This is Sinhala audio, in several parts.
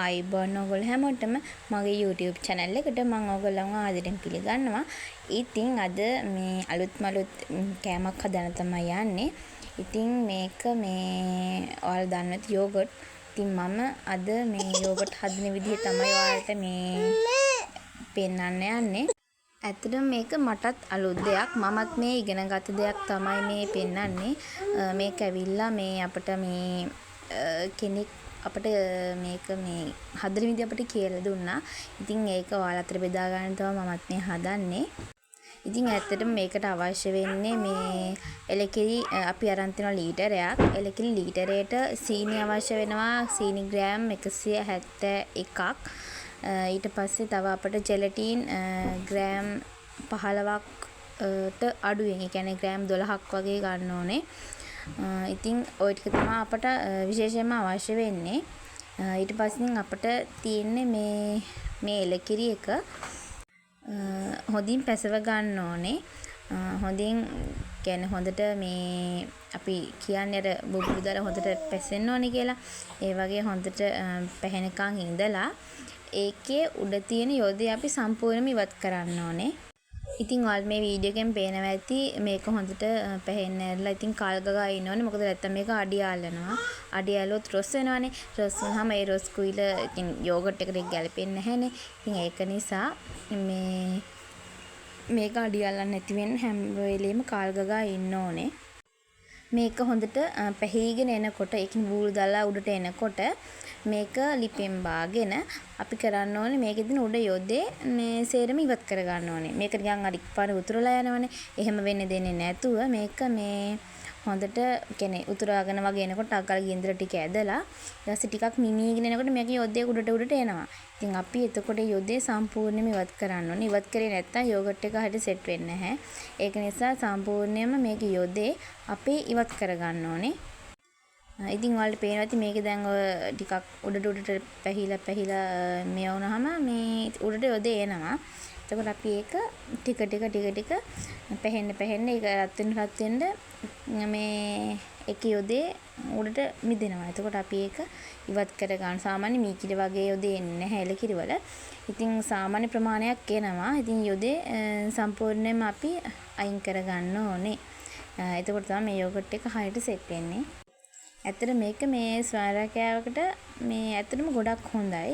ආයිබෝන් ඔයගොල්ලෝ හැමෝටම මගේ YouTube channel එකට මම ඔයගොල්ලන්ව ආදරෙන් පිළිගන්නවා. ඉතින් අද මේ අලුත් කෑමක් හදන්න තමයි යන්නේ. ඉතින් මේක ඔයාලා දන්නත් යෝගට්. ඉතින් මම අද මේ යෝගට් හදන විදිහ තමයි ඔයාලට මේ පෙන්වන්න යන්නේ. ඇත්තටම මේක මටත් අලුත් දෙයක්. මමත් මේ ඉගෙනගත්ත දෙයක් තමයි මේ පෙන්වන්නේ. මේක ඇවිල්ලා මේ අපිට මේ කෙනෙක් අපිට මේක මේ හදන විදිහ අපිට කියලා දුන්නා. ඉතින් ඒක ඔයාලා අතර බෙදා ගන්න තමයි මමත් මේ හදන්නේ. ඉතින් ඇත්තටම මේකට අවශ්‍ය වෙන්නේ මේ එලකිරි අපි අරන් තියෙන ලීටරයක්. එලකිරි ලීටරයට සීනි අවශ්‍ය වෙනවා. සීනි ග්‍රෑම් 171ක්. ඊට පස්සේ තව අපිට ජෙලටින් ග්‍රෑම් 15ට අඩුවෙන්, ඒ කියන්නේ ග්‍රෑම් 12ක් වගේ ගන්න ඕනේ. ඉතින් ওই ටික තමයි අපට විශේෂයෙන්ම අවශ්‍ය වෙන්නේ. ඊට පස්සේ අපට තියෙන්නේ මේ එලකිරි එක හොඳින් පැසව ගන්න ඕනේ. හොඳින් කියන්නේ හොඳට මේ අපි කියන්නේ අර බුබුලු දාලා හොඳට පැසෙන්න ඕනේ කියලා. ඒ වගේ හොඳට පැහැෙනකන් ඉඳලා ඒකේ උඩ තියෙන යොදේ අපි සම්පූර්ණයෙන්ම ඉවත් කරන්න ඕනේ. ඉතින් ඔයාලා මේ වීඩියෝ එකෙන් පේනවා ඇති මේක හොඳට පැහෙන්න ඇරලා ඉතින් කල් ගගා ඉන්න ඕනේ. මොකද නැත්තම් මේක අඩි යාලනවා. අඩි යාලුවොත් රොස් වෙනවානේ. රොස් වුනහම ඒ රොස් කුයිල ඉතින් යෝගට් එකට ගැලපෙන්නේ නැහැනේ. ඉතින් ඒක නිසා මේක අඩි යාලන්න නැති වෙන්න හැම වෙලෙම කල් ගගා ඉන්න ඕනේ. මේක හොඳට පැහිගෙන එනකොට ඒකින් බූල් දාලා උඩට එනකොට මේක ලිපෙන් බාගෙන අපි කරන්න ඕනේ මේකෙදින උඩ යොදේ මේ සේරම ඉවත් කර ගන්න ඕනේ. මේක නිකන් අර ඉක්පාර උතුරලා යනවනේ. එහෙම වෙන්න දෙන්නේ නැතුව මේක මේ හොඳට කියන්නේ උතුරාගෙන වගේ එනකොට අගල් ගින්දර ටික ඇදලා ඊට ටිකක් මිමීගෙන එනකොට මේක යොදේ උඩට එනවා. ඉතින් අපි එතකොට යොදේ සම්පූර්ණයෙන්ම ඉවත් කරන්න ඕනේ. ඉවත් කරේ නැත්නම් යෝගට් එක හරියට සෙට් වෙන්නේ නැහැ. ඒක නිසා සම්පූර්ණයෙන්ම මේක යොදේ අපි ඉවත් කර ගන්න ඕනේ. ඉතින් ඔයාලට පේනවා ඇති මේක දැන් ඔය ටිකක් උඩට පැහිලා මේ වුණාම මේ උඩට යොදේ එනවා. එතකොට අපි ඒක ටික පැහෙන්න ඒක රත් වෙන්න මේ එක යොදේ උඩට මිදෙනවා. එතකොට අපි ඒක ඉවත් කර ගන්න. සාමාන්‍ය මීකිරි වගේ යොදේ එන්නේ නැහැ එලකිරි වල. ඉතින් සාමාන්‍ය ප්‍රමාණයක් එනවා. ඉතින් යොදේ සම්පූර්ණයෙන්ම අපි අයින් කර ගන්න ඕනේ. එතකොට තමයි මේ යෝගට් එක හරියට සෙට් වෙන්නේ. ඇත්තට මේක මේ ස්වරකෑවකට මේ ඇත්තටම ගොඩක් හොඳයි.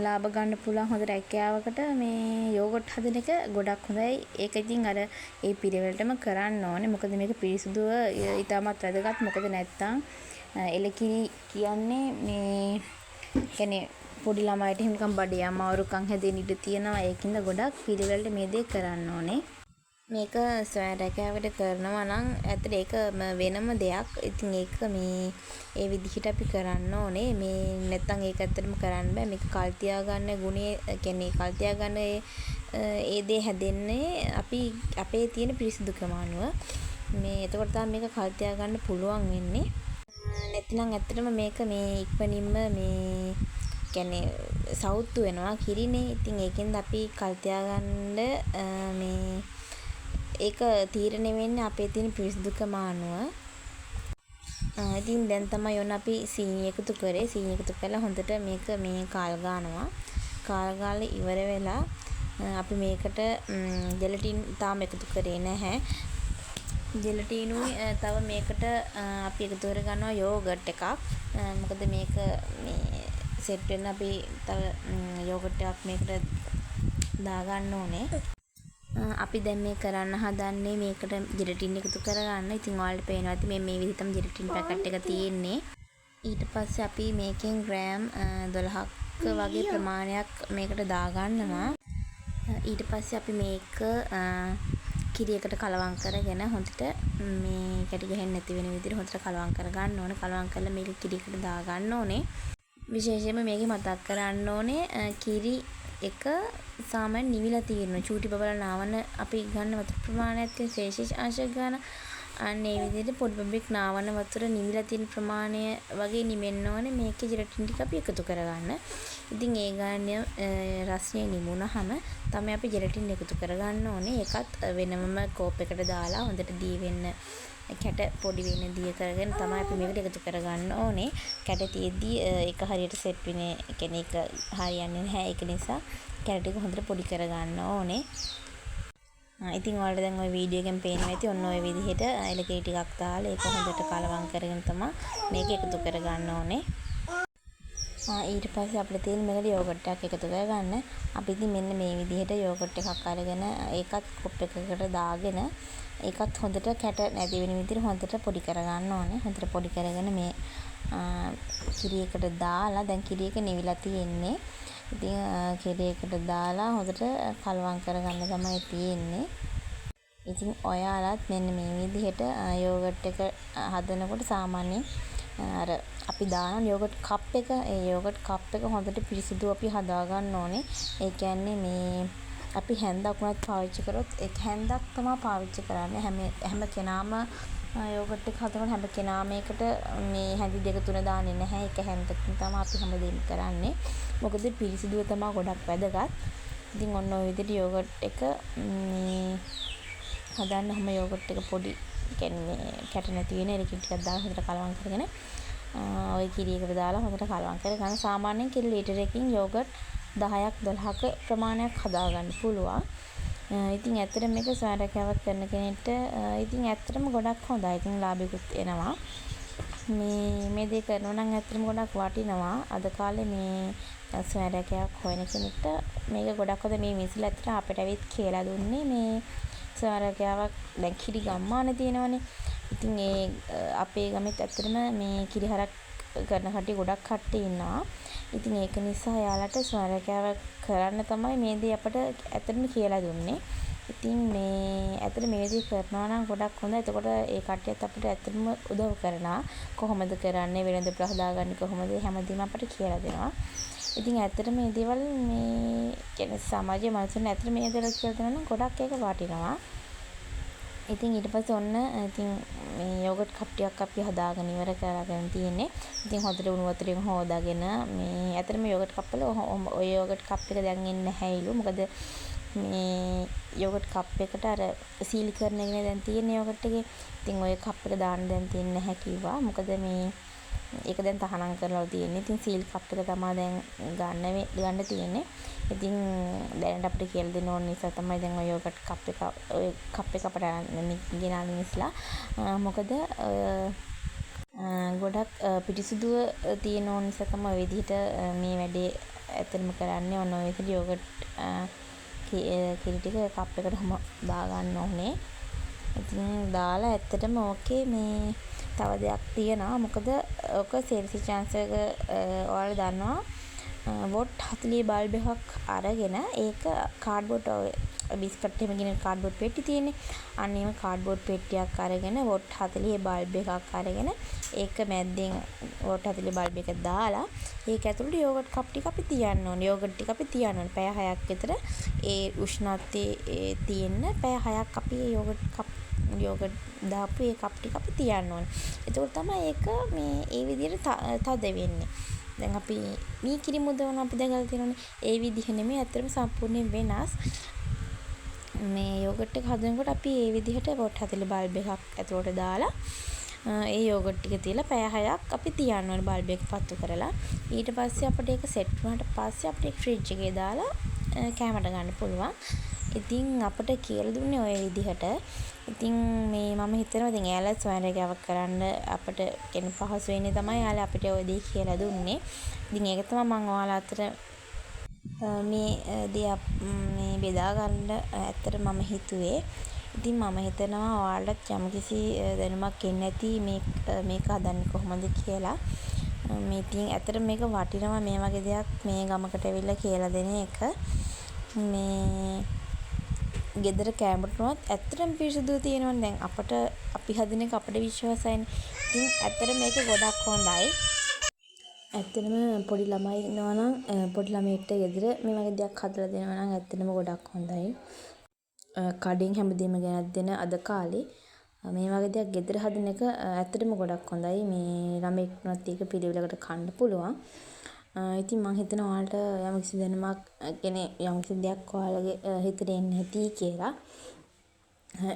ලාභ ගන්න පුළුවන් හොඳ රැකියාවකට මේ යෝගට් හදන එක ගොඩක් හොඳයි. ඒක ඉතින් අර ඒ පිළිවෙලටම කරන්න ඕනේ. මොකද මේක පිරිසුදුව ඉතාමත් වැදගත්. මොකද නැත්තම් එලකිරි කියන්නේ මේ කියන්නේ පොඩි ළමයිට එහෙම නිකන් බඩේ අමාරුකම් හැදෙන්න ඉඩ තියෙනවා. ඒකින්ද ගොඩක් පිළිවෙලට මේ දේ කරන්න ඕනේ. මේක ස්වයං රැකියාවට කරනවා නම් ඇත්තට ඒක වෙනම දෙයක්. ඉතින් ඒක මේ ඒ විදිහට අපි කරන්න ඕනේ. මේ නැත්තම් ඒක ඇත්තටම කරන්න බෑ. මේක කල් තියාගන්න ගුණේ කියන්නේ කල් තියාගන්න ඒ දේ හැදෙන්නේ අපි අපේ තියෙන පිරිසිදුකම අනුව. මේ එතකොට තමයි මේක කල් තියාගන්න පුළුවන් වෙන්නේ. නැත්නම් ඇත්තටම මේක මේ ඉක්මනින්ම මේ කියන්නේ සවුත්තු වෙනවා කිරිනේ. ඉතින් ඒකෙන්ද අපි කල් තියාගන්න මේ ඒක තීරණය වෙන්නේ අපේ තියෙන පිරිසිදුකම අනුව. ඉතින් දැන් තමයි ඔන්න අපි සීනි එකතු කරේ. සීනි එකතු කරලා හොඳට මේක මේ කාල් ගන්නවා. කාල් ගාලා ඉවර වෙලා අපි මේකට ජෙලටින් තාම එකතු කරේ නැහැ. ජෙලටිනුයි තව මේකට අපි එකතු කර ගන්නවා යෝගට් එකක්. මොකද මේක මේ සෙට් වෙන්න අපි තව යෝගට් එකක් මේකට දාගන්න ඕනේ. අපි දැන් මේ කරන්න හදන්නේ මේකට ජෙලටින් එකතු කරගන්න. ඉතින් ඔයාලට පේනවා ඇති මේ විදිහට තමයි ජෙලටින් පැකට් එක තියෙන්නේ. ඊට පස්සේ අපි මේකෙන් ග්‍රෑම් 12ක වගේ ප්‍රමාණයක් මේකට දාගන්නවා. ඊට පස්සේ අපි මේක කිරියකට කලවම් කරගෙන හොඳට මේ කැටි ගහන්න නැති වෙන විදිහට හොඳට කලවම් කරගන්න ඕනේ. කලවම් කරලා මේක කිරියකට දාගන්න ඕනේ. විශේෂයෙන්ම මේකේ මතක් කරන්න ඕනේ කිරි එක සාමාන්‍ය නිවිලා තියෙනවා. චූටි බබලා නාවන අපි ගන්න වතුර ප්‍රමාණයත් විශේෂ අංශ ගන්න අන්න ඒ විදිහට පොඩි බබෙක් නාවන වතුර නිවිලා තියෙන ප්‍රමාණය වගේ නිවෙන්න ඕනේ මේකේ ජෙලටින් ටික අපි එකතු කරගන්න. ඉතින් ඒ ගානේ රසය නිමුණාම තමයි අපි ජෙලටින් එකතු කරගන්න ඕනේ. ඒකත් වෙනමම කෝප් එකට දාලා හොඳට දී වෙන්න කැට පොඩි වෙන්න දිය කරගෙන තමයි අපි මේකට එකතු කරගන්න ඕනේ. කැට තියෙද්දි ඒක හරියට සෙට් වෙන්නේ කියන්නේ ඒක හරියන්නේ නැහැ. ඒක නිසා කැට ටික හොඳට පොඩි කරගන්න ඕනේ. ඉතින් ඔයාලට දැන් ওই වීඩියෝ එකෙන් පේනවා ඇති ඔන්න ඔය විදිහට එලකිරි ටිකක් දාලා ඒක හොඳට කලවම් කරගෙන තමයි මේක එකතු කරගන්න ඕනේ. ඊට පස්සේ අපිට තියෙන මේකට යෝගට් එකක් එකතු කරගන්න. අපි ඉතින් මෙන්න මේ විදිහට යෝගට් එකක් අරගෙන ඒකත් කොප් එකකට දාගෙන ඒකත් හොඳට කැට නැති වෙන විදිහට හොඳට පොඩි කරගන්න ඕනේ. හොඳට පොඩි කරගෙන මේ කිරි එකට දාලා දැන් කිරි එක නිවිලා තියෙන්නේ. ඉතින් කිරි එකට දාලා හොඳට කලවම් කරගන්න තමයි තියෙන්නේ. ඉතින් ඔයාලත් මෙන්න මේ විදිහට යෝගට් එක හදනකොට සාමාන්‍යයෙන් අර අපි දාන යෝගට් කප් එක ඒ යෝගට් කප් එක හොඳට පිරිසිදු අපි හදා ගන්න ඕනේ. ඒ කියන්නේ මේ අපි හැන්දක් වුණත් පාවිච්චි කරොත් ඒක හැන්දක් තමයි පාවිච්චි කරන්නේ. හැම කෙනාම යෝගට් එක හදනකොට හැම කෙනාම ඒකට මේ හැඳි දෙක තුන දාන්නේ නැහැ. ඒක හැන්දකින් තමයි අපි හැමදේම කරන්නේ. මොකද පිරිසිදුව තමයි ගොඩක් වැදගත්. ඉතින් ඔන්න ඔය විදිහට යෝගට් එක මේ හදන්න හැම යෝගට් එක පොඩි කියන්නේ කැට නැති වෙන එලකිරි ටිකක් දාලා හොඳට කලවම් කරගෙන ඔය කිරි එකට දාලා හොඳට කලවම් කරගන්න. සාමාන්‍යයෙන් කිරි ලීටර් එකකින් යෝගට් 10ක් 12ක ප්‍රමාණයක් හදාගන්න පුළුවන්. ඉතින් ඇත්තටම මේක සාරකෑවක් කරන කෙනෙක්ට ඉතින් ඇත්තටම ගොඩක් හොඳයි. ඉතින් ලාභිකුත් එනවා. මේ දේ කරනවා නම් ඇත්තටම ගොඩක් වටිනවා. අද කාලේ මේ සාරකෑවක් හොයන කෙනෙක්ට මේක ගොඩක් හොඳ. මේ මිසිල ඇත්තට අපිට ඇවිත් කියලා දුන්නේ මේ සාරකෑවක් දැන් කිරි ගම්මාන තියෙනවනේ. ඉතින් ඒ අපේ ගමෙත් ඇත්තටම මේ කිරි හරක් කරන කට්ටිය ගොඩක් කට්ටිය ඉන්නවා. ඉතින් ඒක නිසා යාලට සාරකෑවක් කරන්න තමයි මේ දේ අපට ඇත්තටම කියලා දුන්නේ. ඉතින් මේ ඇත්තට මේ දේ කරනවා නම් ගොඩක් හොඳයි. එතකොට ඒ කට්ටියත් අපිට ඇත්තටම උදව් කරනවා. කොහොමද කරන්නේ වෙළඳ හදාගන්නේ කොහොමද හැමදේම අපිට කියලා දෙනවා. ඉතින් ඇත්තට මේ දේවල් මේ කියන්නේ සමාජයේ මිනිස්සුන් ඇත්තට මේ දේවල් කියලා දෙනවා නම් ගොඩක් ඒක වටිනවා. ඉතින් ඊට පස්සේ ඔන්න ඉතින් මේ යෝගට් කප් ටිකක් අපි හදාගෙන ඉවර කරගෙන තියෙන්නේ. ඉතින් හොඳට උණු වතුරෙන් හොදාගෙන මේ ඇත්තටම යෝගට් කප් වල ඔය යෝගට් කප් එක දැන් එන්නේ නැහැයිලු. මොකද මේ යෝගට් කප් එකට අර සීල් කරන එකනේ දැන් තියෙන්නේ යෝගට් එකේ. ඉතින් ඔය කප් එක දාන්න දැන් තියෙන්නේ නැහැ කිව්වා. මොකද මේ ඒක දැන් තහනම් කරලා තියෙන්නේ. ඉතින් සීල් කප් එක තමයි දැන් ගන්න තියෙන්නේ. ඉතින් දැනට අපිට කියලා දෙන්න ඕන නිසා තමයි දැන් ඔය යෝගට් කප් එක ඔය කප් එක අපට ගෙනාගෙන ඉස්ලා. මොකද ගොඩක් පිටිසුදුව තියෙන ඕන නිසා තමයි ඔය විදිහට මේ වැඩේ ඇත්තටම කරන්නේ. ඔන්න ඔය විදිහට යෝගට් කිරි ටික කප් එකට දා ගන්න ඕනේ. ඉතින් දාලා ඇත්තටම ඕකේ මේ තව දෙයක් තියෙනවා. මොකද ඔක සෙල්සි chance එක ඔයාලා දන්නවා. වොට් 40 බල්බ් එකක් අරගෙන ඒක කාඩ්බෝඩ් බිස්කට් එහෙම ගෙන කාඩ්බෝඩ් පෙට්ටි තියෙන්නේ. අන්න එහෙම කාඩ්බෝඩ් පෙට්ටියක් අරගෙන වොට් 40 බල්බ් එකක් අරගෙන ඒක මැද්දෙන් වොට් 40 බල්බ් එක දාලා ඒක ඇතුළට යෝගට් කප් ටික අපි තියන්න ඕනේ. යෝගට් ටික අපි තියන්න ඕනේ. පැය 6ක් විතර ඒ උෂ්ණත්වයේ තියෙන්න පැය 6ක් අපි යෝගට් දාපු ඒ කප් ටික අපි තියන්න ඕනේ. එතකොට තමයි ඒක මේ ඒ විදිහට තද වෙන්නේ. දැන් අපි මේ කිරි මුදවන අපි දැකලා තියෙනවානේ. ඒ විදිහ නෙමෙයි අතරම සම්පූර්ණයෙන් වෙනස්. මේ යෝගට් එක හදනකොට අපි ඒ විදිහට වොට් 40 බල්බ් එකක් ඇතුළට දාලා ඒ යෝගට් ටික තියලා පැය 6ක් අපි තියන්න ඕනේ බල්බ් එක පත්තු කරලා. ඊට පස්සේ අපිට ඒක සෙට් වුණාට පස්සේ අපිට ෆ්‍රිජ් එකේ දාලා කැමරට ගන්න පුළුවන්. ඉතින් අපිට කියලා දුන්නේ ඔය විදිහට. ඉතින් මේ මම හිතනවා ඉතින් එයාලා ස්වයංරැකියාවක් කරන්න අපිට කියන පහසු වෙන්නේ තමයි එයාලා අපිට ඔය දේ කියලා දුන්නේ. ඉතින් ඒක තමයි මම ඔයාලා අතර මේ දේ මේ බෙදා ගන්න ඇත්තට මම හිතුවේ. ඉතින් මම හිතනවා ඔයාලට යම්කිසි දැනුමක් එන්නේ නැති මේක හදන්නේ කොහොමද කියලා. මේ ඉතින් ඇත්තට මේක වටිනවා මේ වගේ දෙයක් මේ ගමකට ඇවිල්ලා කියලා දෙන එක. මේ ගෙදර කැමරටවත් ඇත්තටම පිරිසිදුව තියෙනවනේ. දැන් අපට අපි හදින එක අපිට විශ්වාසයිනේ. ඉතින් ඇත්තට මේක ගොඩක් හොඳයි. ඇත්තටම පොඩි ළමයි ඉන්නවා නම් පොඩි ළමයෙක්ට ගෙදර මේ වගේ දෙයක් හදලා දෙනවා නම් ඇත්තටම ගොඩක් හොඳයි. කඩෙන් හැමදේම ගෙනත් දෙන අද කාලේ මේ වගේ දෙයක් ගෙදර හදන එක ඇත්තටම ගොඩක් හොඳයි. මේ ළමෙක්ටත් ඒක පිළිවෙලකට කන්න පුළුවන්. ඉතින් මම හිතනවා ඔයාලට යම්කිසි දැනුමක් යම්කිසි දෙයක් ඔයාලගේ හිතට එන්නේ නැති කියලා.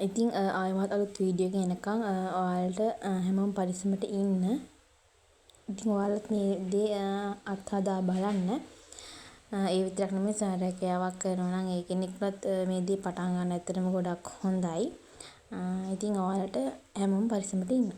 ඉතින් ආයෙමත් අලුත් වීඩියෝ එක එනකන් ඔයාලට හැමෝම පරිස්සමට ඉන්න. ඉතින් ඔයාලත් මේ දේ අත්හදා බලන්න. ඒ විතරක් නෙමෙයි රැකියාවක් කරනවා නම් ඒ කෙනෙක්වත් මේ දේ පටන් ගන්න ඇත්තටම ගොඩක් හොඳයි. ඉතින් ඔයාලට හැමෝම පරිස්සමට ඉන්න.